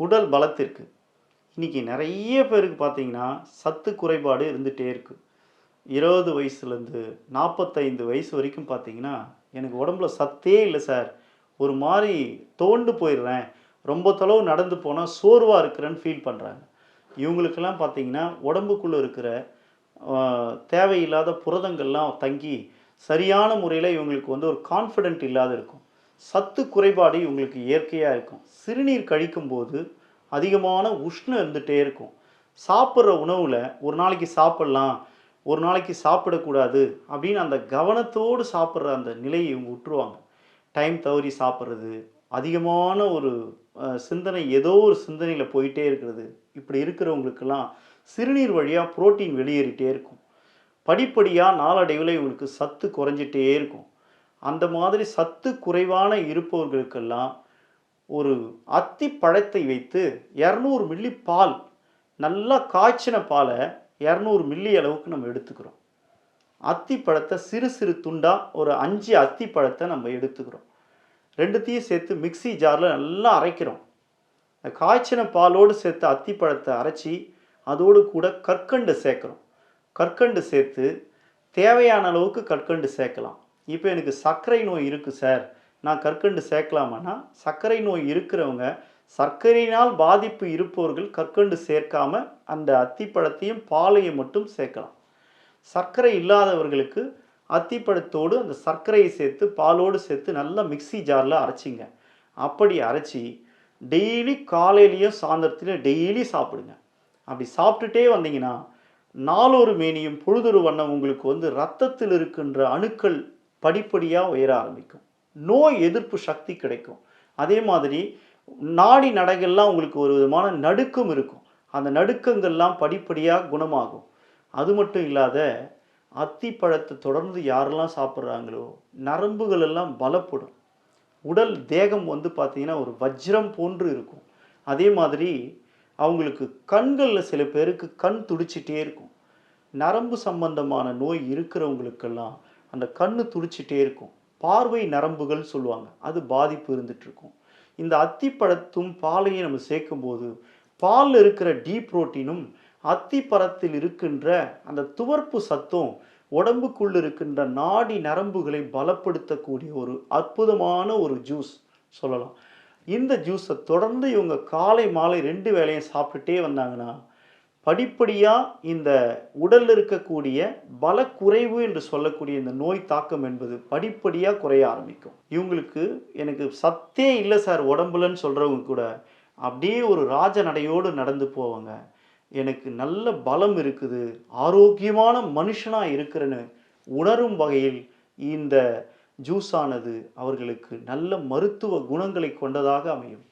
உடல் பலத்திற்கு. இன்னைக்கு நெறைய பேருக்கு பார்த்தீங்கன்னா, சத்து குறைபாடு இருந்துட்டே இருக்கு. 20 வயசுலேருந்து 45 வயசு வரைக்கும் பார்த்தீங்கன்னா, எனக்கு உடம்புல சத்தே இல்ல சார். ஒரு மாரி துவண்டு போயிடுறேன். ரொம்ப தொலைவு நடந்து போனா சோர்வா இருக்கிறேன்னு ஃபீல் பண்றாங்க. இவங்களுக்கெல்லாம் பார்த்தீங்கன்னா, உடம்புக்குள்ள இருக்கிற அ தேவையில்லாத புரதங்கள்லாம் தங்கி, சரியான முறையில இவங்களுக்கு வந்து ஒரு கான்ஃபிடென்ட் இல்லாத இருக்கும். சத்து குறைபாடு இவங்களுக்கு இயற்கையா இருக்கும். சிறுநீர் கழிக்கும்போது அதிகமான உஷ்ணம் இருந்துட்டே இருக்கும். சாப்பிடுற உணவுல ஒரு நாளைக்கு சாப்பிடலாம், ஒரு நாளைக்கு சாப்பிடக்கூடாது அப்படின்னு அந்த கவனத்தோடு சாப்பிடுற அந்த நிலையை இவங்க விட்டுருவாங்க. டைம் தவறி சாப்பிடுறது, அதிகமான ஒரு சிந்தனை ஏதோ ஒரு சிந்தனையில போயிட்டே இருக்கிறது. இப்படி இருக்கிறவங்களுக்கெல்லாம் சிறுநீர் வழியா புரோட்டீன் வெளியேறிட்டே இருக்கும். படிப்படியா நாளடைவில இவங்களுக்கு சத்து குறைஞ்சிட்டே இருக்கும். அந்த மாதிரி சத்து குறைவான இருப்பவர்களுக்கெல்லாம் ஒரு அத்தி பழத்தை வைத்து 200 மில்லி பால், நல்லா காய்ச்சின பால 200 மில்லி அளவுக்கு நம்ம எடுத்துக்கிறோம். அத்தி பழத்த சிறு சிறு துண்டா ஒரு 5 அத்தி பழத்த நம்ம எடுத்துக்கிறோம். 2த்தையும் சேர்த்து மிக்ஸி ஜார்ல நல்லா அரைக்கிறோம். காய்ச்சின பாலோடு சேர்த்து அத்தி பழத்த அரைச்சி, அதோடு கூட கற்கண்டு சேர்க்கிறோம். கற்கண்டு சேர்த்து தேவையான அளவுக்கு கற்கண்டு சேர்க்கலாம். இப்போ எனக்கு சர்க்கரை நோய் இருக்கு சார். நான் கற்கண்டு சேர்க்கலாமான்னா, சர்க்கரை நோய் இருக்கிறவங்க, சர்க்கரையினால் பாதிப்பு இருப்பவர்கள் கற்கண்டு சேர்க்காம அந்த அத்திப்பழத்தையும், பாலையும் மட்டும் சேர்க்கலாம். சர்க்கரை இல்லாதவர்களுக்கு அத்திப்பழத்தோடு அந்த சர்க்கரையை சேர்த்து, பாலோடு சேர்த்து நல்லா மிக்ஸி ஜார்ல அரைச்சிங்க. அப்படி அரைச்சி டெய்லி காலையிலயும், சாயந்தரத்திலும் டெய்லி சாப்பிடுங்க. அப்படி சாப்பிட்டுட்டே வந்தீங்கன்னா, நாளொரு மேனியும் பொழுதொரு வண்ணம் உங்களுக்கு வந்து ரத்தத்தில் இருக்கின்ற அணுக்கள் படிப்படியா உயர ஆரம்பிக்கும். நோய் எதிர்ப்பு சக்தி கிடைக்கும். அதே மாதிரி நாடி நடைகள்லாம் உங்களுக்கு ஒரு விதமான நடுக்கம் இருக்கும். அந்த நடுக்கங்கள்லாம் படிப்படியா குணமாகும். அது மட்டும் இல்லாத, அத்திப்பழத்த தொடர்ந்து யாரெல்லாம் சாப்பிடுறாங்களோ, நரம்புகள் எல்லாம் பலப்படும். உடல் தேகம் வந்து பார்த்தீங்கன்னா, ஒரு வஜ்ரம் போன்று இருக்கும். அதே மாதிரி அவங்களுக்கு கண்கள்ல சில பேருக்கு கண் துடிச்சிட்டே இருக்கும். நரம்பு சம்பந்தமான நோய் இருக்கிறவங்களுக்கெல்லாம் அந்த கண்ணு துடிச்சிட்டே இருக்கும். பார்வை நரம்புகள் சொல்லுவாங்க. அது பாதிப்பு இருந்துட்டு இருக்கும். இந்த அத்திப்பழத்தும் பாலையும் நம்ம சேர்க்கும்போது, பால்ல இருக்கிற டி புரோட்டீனும், அத்திப்பழத்தில் இருக்கின்ற அந்த துவர்ப்பு சத்தும் உடம்புக்குள் இருக்கின்ற நாடி நரம்புகளை பலப்படுத்தக்கூடிய ஒரு அற்புதமான ஒரு ஜூஸ் சொல்லலாம். இந்த ஜூஸை தொடர்ந்து இவங்க காலை, மாலை 2 வேளையும் சாப்பிட்டுட்டே வந்தாங்கன்னா, படிப்படியா இந்த உடல்ல இருக்கக்கூடிய பலக்குறைவு என்று சொல்லக்கூடிய இந்த நோய் தாக்கம் என்பது படிப்படியா குறைய ஆரம்பிக்கும். இவங்களுக்கு எனக்கு சத்தே இல்ல சார் உடம்புலன்னு சொல்றவங்க கூட, அப்படியே ஒரு ராஜ நடையோடு நடந்து போவாங்க. எனக்கு நல்ல பலம் இருக்குது, ஆரோக்கியமான மனுஷனா இருக்கிறேன்னு உணரும் வகையில் இந்த ஜூஸானது அவர்களுக்கு நல்ல மருத்துவ குணங்களை கொண்டதாக அமையும்.